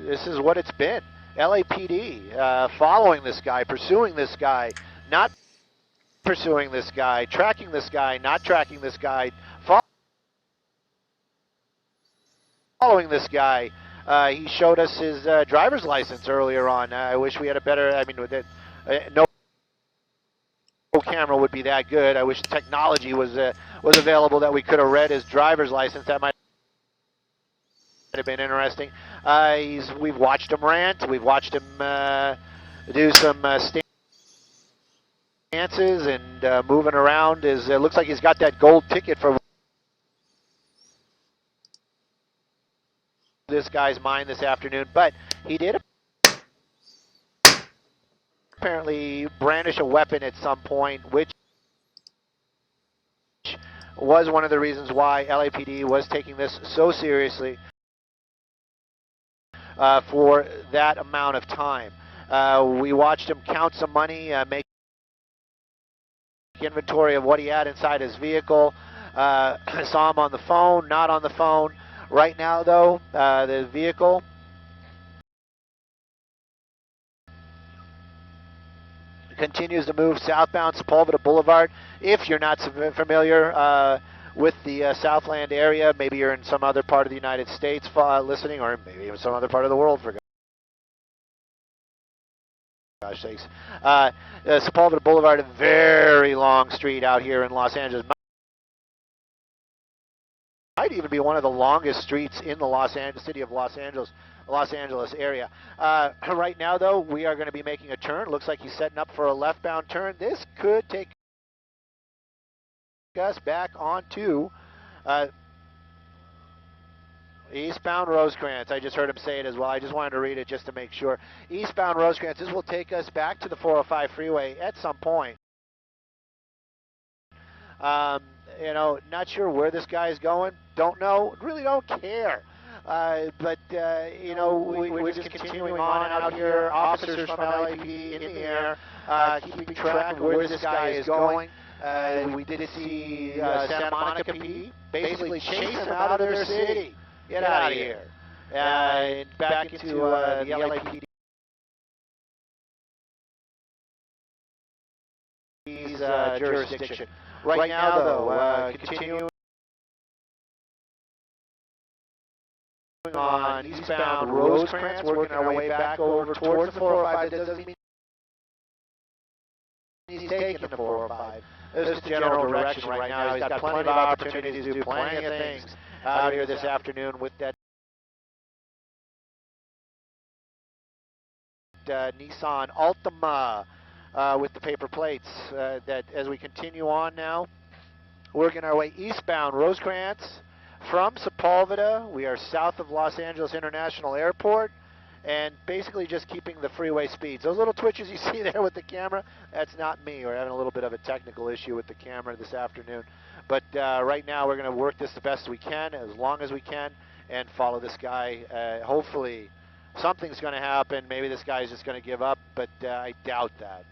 this is what it's been. LAPD following this guy, pursuing this guy, not pursuing this guy, tracking this guy, not tracking this guy, following this guy. He showed us his driver's license earlier on. I wish we had a better, I mean, no camera would be that good. I wish technology was available that we could have read his driver's license. That might have been interesting. We've watched him rant. We've watched him do some stances and moving around. It looks like he's got that gold ticket for this guy's mind this afternoon, but he did apparently brandish a weapon at some point, which was one of the reasons why LAPD was taking this so seriously for that amount of time. We watched him count some money, make inventory of what he had inside his vehicle. Saw him on the phone, not on the phone. Right now, though, the vehicle continues to move southbound Sepulveda Boulevard. If you're not familiar with the Southland area, maybe you're in some other part of the United States listening, or maybe even some other part of the world, for gosh sakes. Sepulveda Boulevard, a very long street out here in Los Angeles. Might even be one of the longest streets in the city of Los Angeles area. Right now, though, we are going to be making a turn. Looks like he's setting up for a left-bound turn. This could take us back onto eastbound Rosecrans. I just heard him say it as well. I just wanted to read it just to make sure. Eastbound Rosecrans. This will take us back to the 405 freeway at some point. You know, not sure where this guy is going. Don't know. Really don't care. But, you know, we're just continuing on out here. Officers from LAPD in the air, keeping track of where this guy is going. We did see Santa Monica PD basically chase him out of their city. Get out of here. And back into the LAPD's jurisdiction. Right now, though, continuing on eastbound Rosecrans, working our way back over towards the 405. That doesn't mean he's taking the 405. This is the general direction right now. He's got plenty of opportunities to do plenty of things out here this afternoon with that Nissan Altima with the paper plates. That as we continue on now, working our way eastbound Rosecrans from Sepulveda. We are south of Los Angeles International Airport, and basically just keeping the freeway speeds. Those little twitches you see there with the camera, that's not me. We're having a little bit of a technical issue with the camera this afternoon. But right now we're going to work this the best we can, as long as we can, and follow this guy. Hopefully something's going to happen. Maybe this guy's just going to give up, but I doubt that.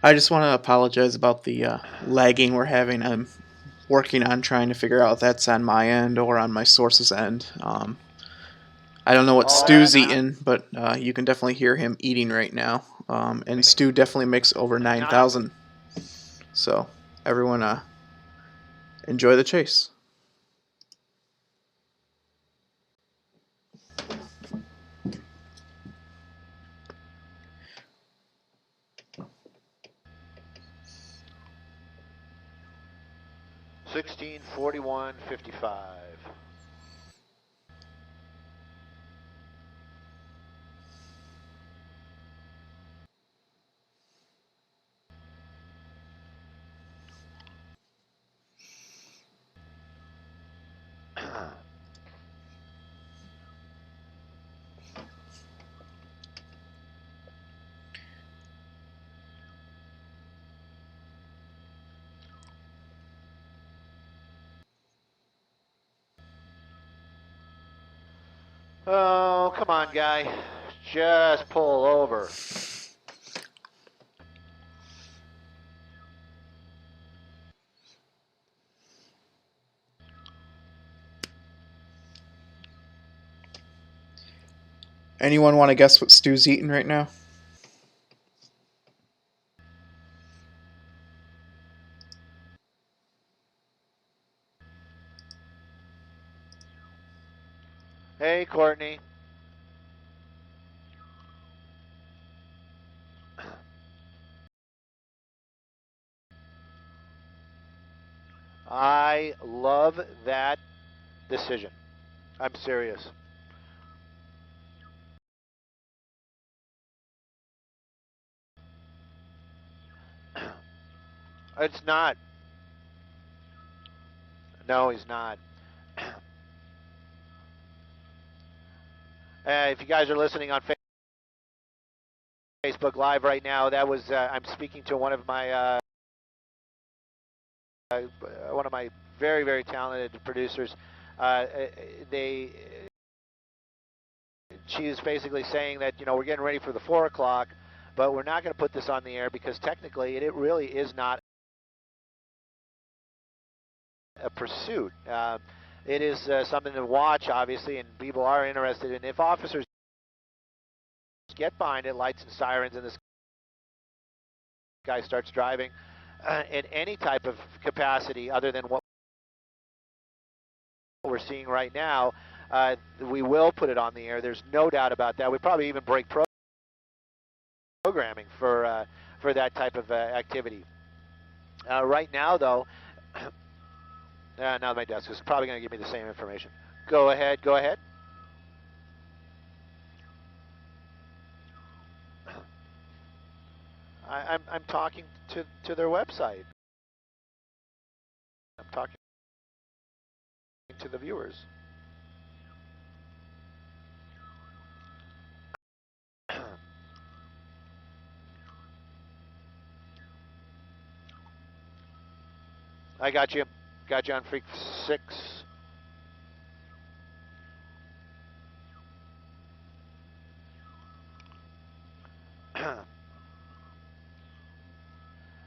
I just want to apologize about the lagging we're having. I'm working on trying to figure out if that's on my end or on my source's end. I don't know what Stu's eating, but you can definitely hear him eating right now. And Stu definitely makes over 9,000. So everyone enjoy the chase. $16.41.55. Oh, come on, guy. Just pull over. Anyone want to guess what Stu's eating right now? Hey, Courtney. I love that decision. I'm serious. It's not. No, he's not. If you guys are listening on Facebook Live right now, that was I'm speaking to one of my very, very talented producers. She is basically saying that, you know, we're getting ready for the 4 o'clock, but we're not going to put this on the air because technically it really is not a pursuit. It is something to watch, obviously, and people are interested in. If officers get behind it, lights and sirens, and this guy starts driving in any type of capacity other than what we're seeing right now, we will put it on the air. There's no doubt about that. We probably even break programming for that type of activity. Right now, though, now my desk is probably going to give me the same information. Go ahead. Go ahead. I'm talking to their website. I'm talking to the viewers. I got you. Got you on Freak 6.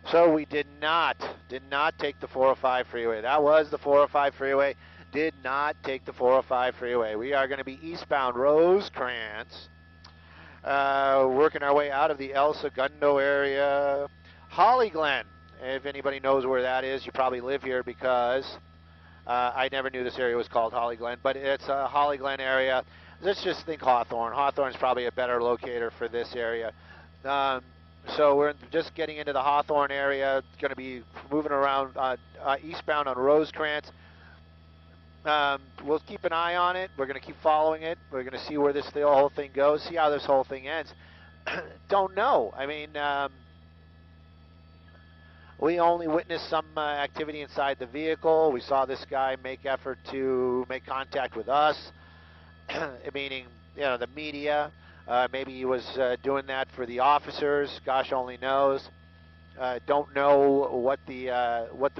So we did not take the 405 freeway. That was the 405 freeway. Did not take the 405 freeway. We are going to be eastbound Rosecrans, working our way out of the El Segundo area. Holly Glen, if anybody knows where that is, you probably live here because I never knew this area was called Holly Glen, but it's a Holly Glen area. Let's just think Hawthorne. Hawthorne's probably a better locator for this area. So we're just getting into the Hawthorne area. Going to be moving around eastbound on Rosecrans. We'll keep an eye on it. We're going to keep following it. We're going to see where this whole thing goes, see how this whole thing ends. Don't know. I mean, we only witnessed some activity inside the vehicle. We saw this guy make effort to make contact with us, meaning, you know, the media. Maybe he was doing that for the officers. Gosh only knows. Don't know what the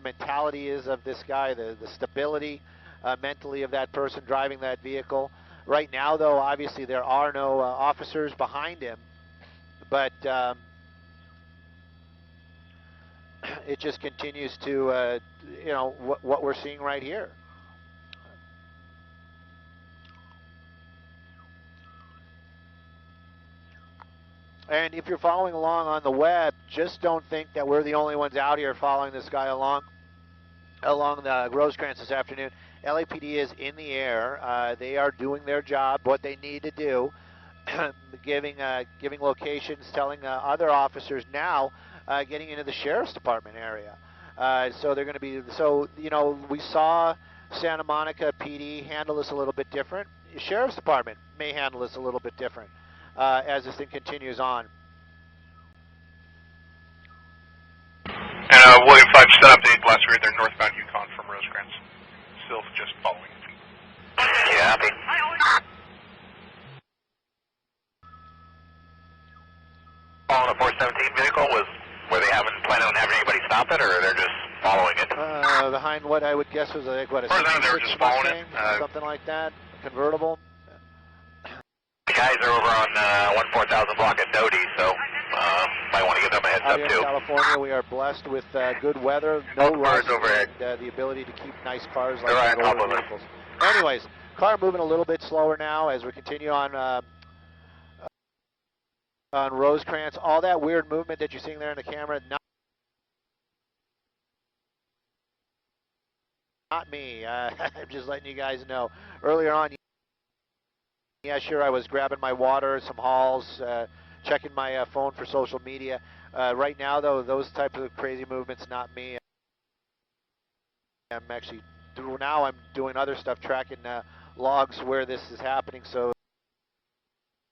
mentality is of this guy, the stability mentally of that person driving that vehicle. Right now, though, obviously there are no officers behind him, but it just continues to, you know, what we're seeing right here. And if you're following along on the web, just don't think that we're the only ones out here following this guy along the Rosecrans this afternoon. LAPD is in the air. They are doing their job, what they need to do, giving locations, telling other officers now, getting into the Sheriff's Department area. So they're going to be, so, you know, we saw Santa Monica PD handle this a little bit different. Sheriff's Department may handle this a little bit different as this thing continues on. And William 5, set up the blast read there, northbound Yukon from Rosecrans. Still just following. Yeah, happy. Following a 417 vehicle, were they planning on having anybody stop it, or they're just following it? Behind what I would guess was like, what, a they were just following Mustang, something like that, convertible. The guys are over on 14000 block at Doty, so might want to give them a heads Out up here too. in California, we are blessed with good weather, no cars rust, overhead. and the ability to keep nice cars like They're right that on top over of us. vehicles. Anyways, car moving a little bit slower now as we continue on Rosecrans. All that weird movement that you're seeing there in the camera, not me. I'm just letting you guys know. Earlier on, yeah, sure, I was grabbing my water, some halls, checking my phone for social media. Right now, though, those type of crazy movements, not me. I'm actually, now I'm doing other stuff, tracking logs where this is happening, so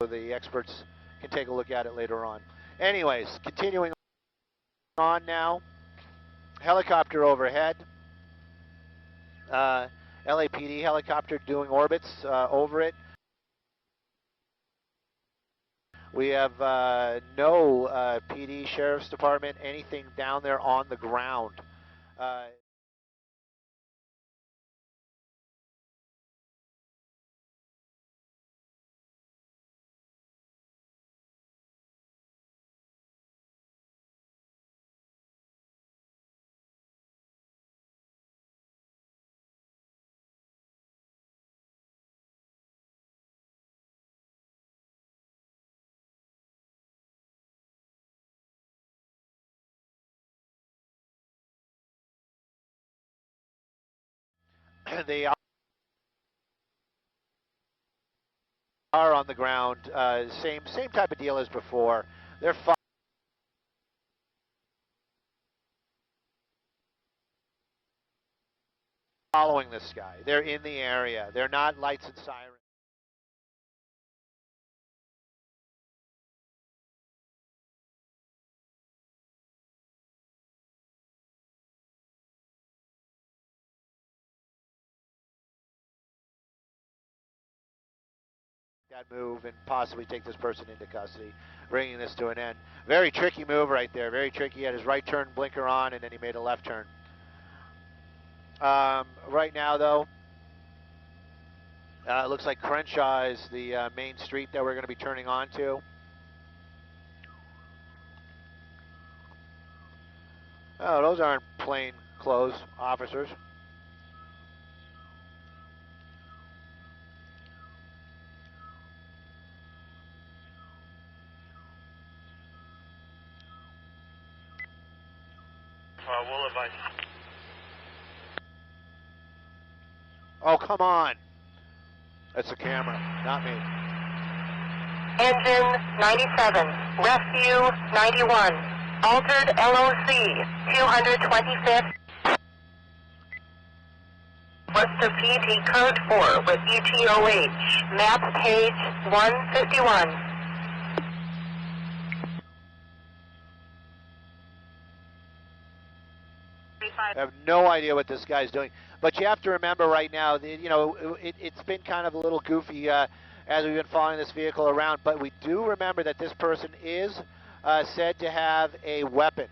the experts can take a look at it later on. Anyways, continuing on now, helicopter overhead. LAPD helicopter doing orbits over it. We have no PD, Sheriff's Department, anything down there on the ground. They are on the ground, same type of deal as before. They're following this guy. They're in the area. They're not lights and sirens. That move and possibly take this person into custody, bringing this to an end. Very tricky move right there. Very tricky. He had his right turn blinker on, and then he made a left turn. Right now, though, it looks like Crenshaw is the main street that we're going to be turning onto. Oh, those aren't plain clothes officers. We'll advise. Oh, come on. That's a camera, not me. Engine 97, Rescue 91, altered LOC 225th. West of PT Code 4 with ETOH, map page 151. I have no idea what this guy's doing. But you have to remember right now, you know, it's been kind of a little goofy as we've been following this vehicle around. But we do remember that this person is said to have a weapon.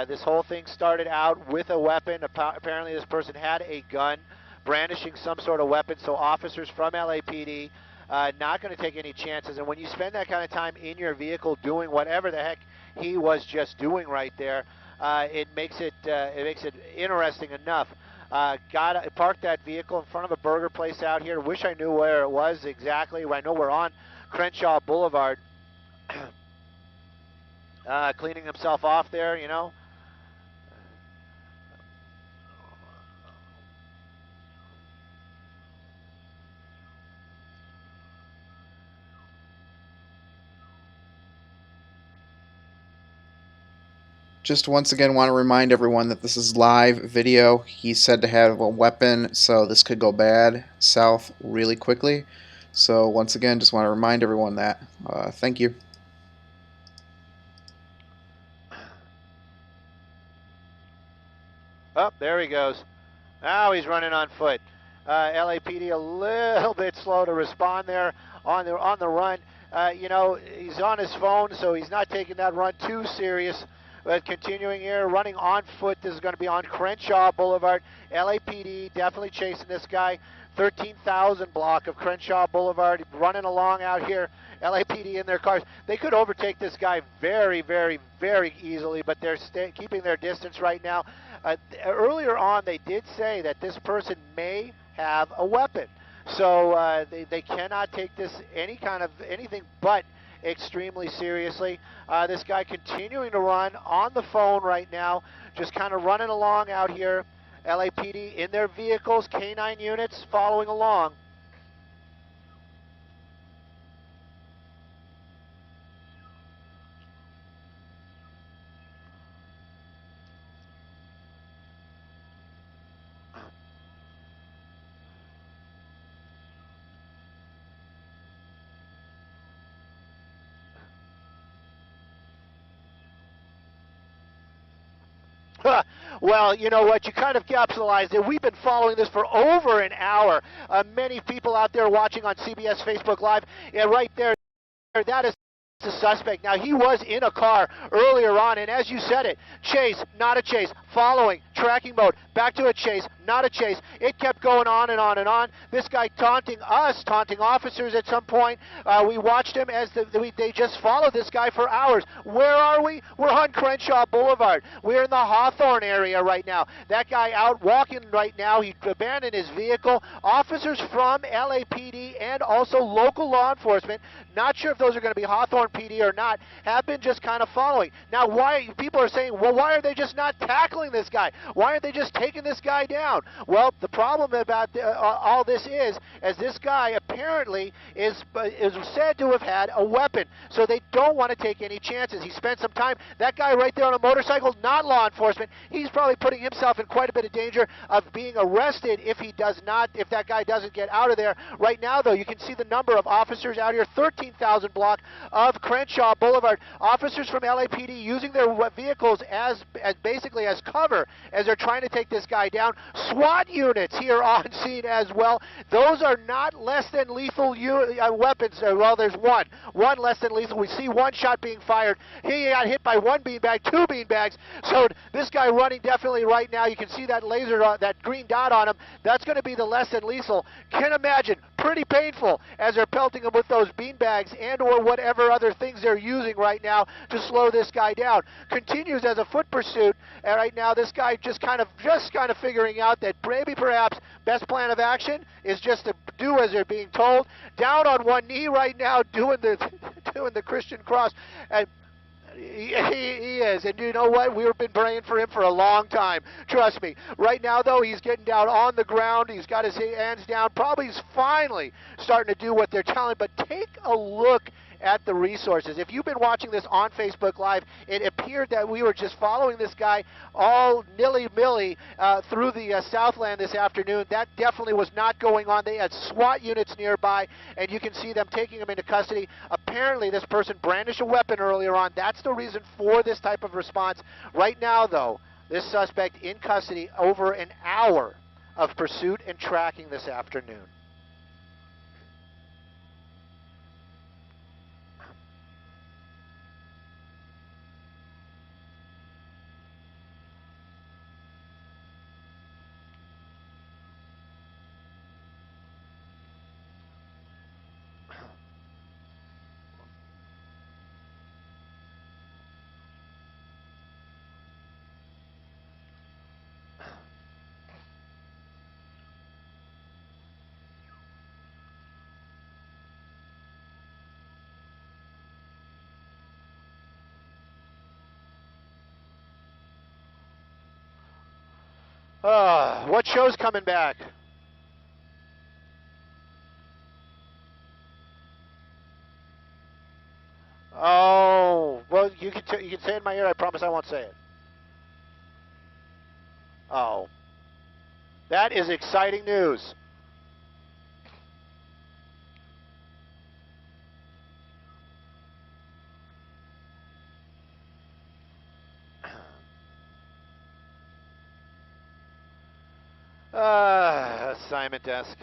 This whole thing started out with a weapon. Apparently this person had a gun, brandishing some sort of weapon. So officers from LAPD not going to take any chances. And when you spend that kind of time in your vehicle doing whatever the heck he was just doing right there, it makes it interesting enough. Parked that vehicle in front of a burger place out here. Wish I knew where it was exactly. I know we're on Crenshaw Boulevard. Cleaning himself off there, you know. Just once again want to remind everyone that this is live video. He's said to have a weapon, so this could go bad south really quickly. So once again, just want to remind everyone that. Thank you. Oh, there he goes. Now he's running on foot. LAPD a little bit slow to respond there on the run. You know, he's on his phone, so he's not taking that run too serious. But continuing here, running on foot. This is going to be on Crenshaw Boulevard. LAPD definitely chasing this guy. 13,000 block of Crenshaw Boulevard, running along out here. LAPD in their cars. They could overtake this guy very, very, very easily, but they're keeping their distance right now. Earlier on, they did say that this person may have a weapon. So they cannot take this anything but extremely seriously. This guy continuing to run on the phone right now, just kind of running along out here. LAPD in their vehicles, K9 units following along. Well, you know what? You kind of capsulized it. We've been following this for over an hour. Many people out there watching on CBS Facebook Live. Yeah, right there, that is the suspect. Now, he was in a car earlier on, and as you said it, chase, not a chase, following, tracking mode, back to a chase, not a chase. It kept going on and on and on. This guy taunting us, taunting officers at some point. We watched him as they just followed this guy for hours. Where are we? We're on Crenshaw Boulevard. We're in the Hawthorne area right now. That guy out walking right now. He abandoned his vehicle. Officers from LAPD and also local law enforcement, not sure if those are going to be Hawthorne PD or not, have been just kind of following. Now, people are saying, well, why are they just not tackling this guy? Why aren't they just taking this guy down? Well, the problem about all this is, as this guy apparently is said to have had a weapon, so they don't want to take any chances. He spent some time. That guy right there on a motorcycle, not law enforcement. He's probably putting himself in quite a bit of danger of being arrested if that guy doesn't get out of there. Right now, though, you can see the number of officers out here, 13,000 block of Crenshaw Boulevard. Officers from LAPD using their vehicles as basically as cover as they're trying to take this guy down. SWAT units here on scene as well. Those are not less than lethal weapons. Well, there's one less than lethal. We see one shot being fired. He got hit by one beanbag, two beanbags. So this guy running definitely right now. You can see that laser, that green dot on him. That's going to be the less than lethal. Can imagine, pretty painful as they're pelting him with those beanbags and or whatever other things they're using right now to slow this guy down. Continues as a foot pursuit, and right now this guy just kind of figuring out that maybe perhaps best plan of action is just to do as they're being told. Down on one knee right now, doing the Christian cross. And he is, and you know what? We've been praying for him for a long time. Trust me. Right now, though, he's getting down on the ground. He's got his hands down. Probably he's finally starting to do what they're telling. But take a look at the resources. If you've been watching this on Facebook Live, it appeared that we were just following this guy all nilly-milly through the Southland this afternoon. That definitely was not going on. They had SWAT units nearby, and you can see them taking him into custody. Apparently, this person brandished a weapon earlier on. That's the reason for this type of response. Right now, though, this suspect in custody over an hour of pursuit and tracking this afternoon. What show's coming back? Oh, well, you can say it in my ear. I promise I won't say it. Oh, that is exciting news. Assignment desk.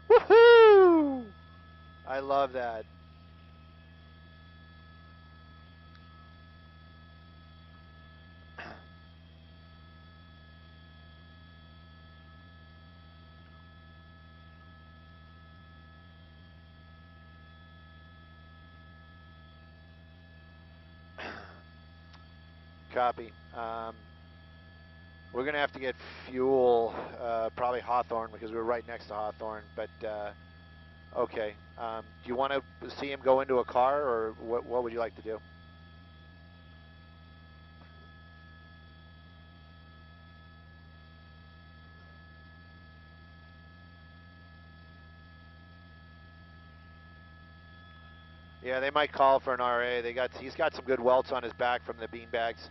Woohoo! I love that. Copy. We're going to have to get fuel, probably Hawthorne, because we're right next to Hawthorne. But, okay. Do you want to see him go into a car, or what would you like to do? Yeah, they might call for an RA. He's got some good welts on his back from the beanbags.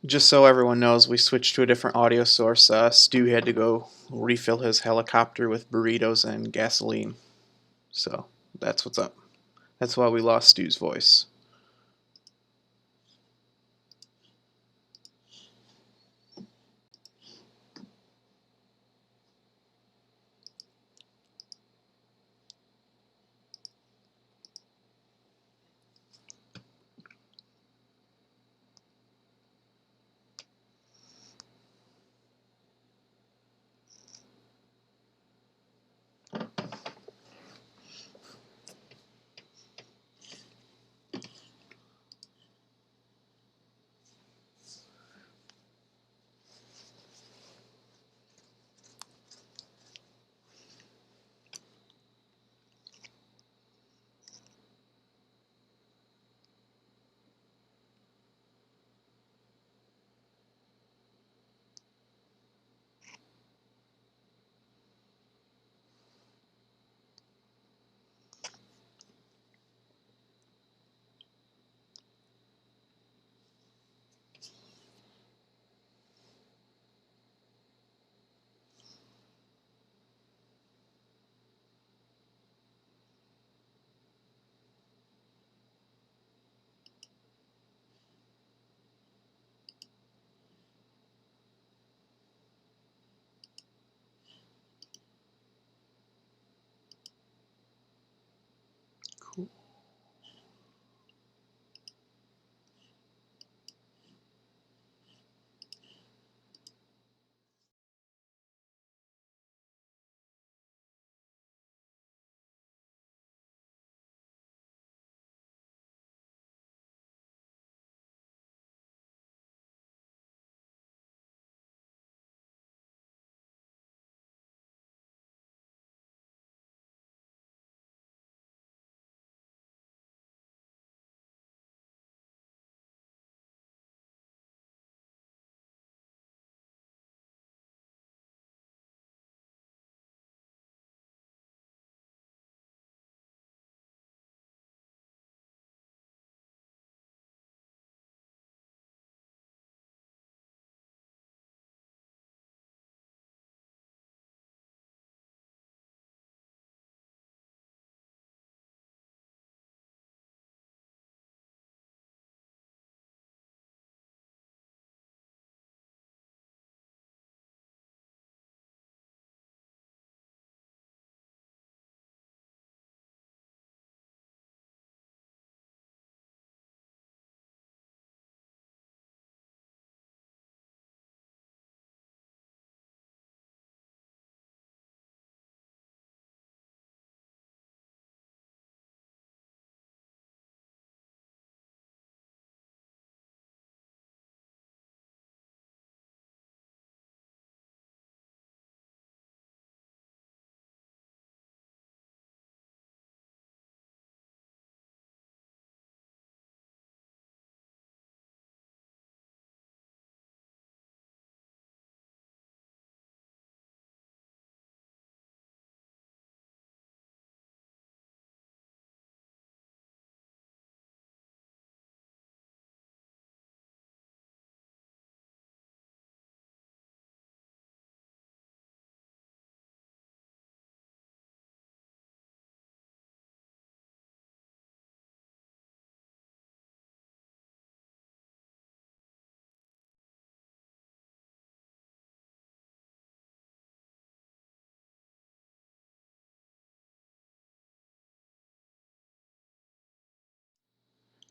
Just so everyone knows, we switched to a different audio source. Stu had to go refill his helicopter with burritos and gasoline. So that's what's up. That's why we lost Stu's voice.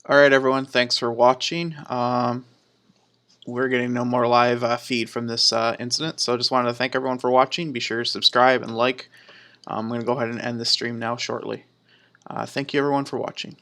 Alright everyone, thanks for watching. We're getting no more live feed from this incident, so I just wanted to thank everyone for watching. Be sure to subscribe and like. I'm going to go ahead and end the stream now shortly. Thank you everyone for watching.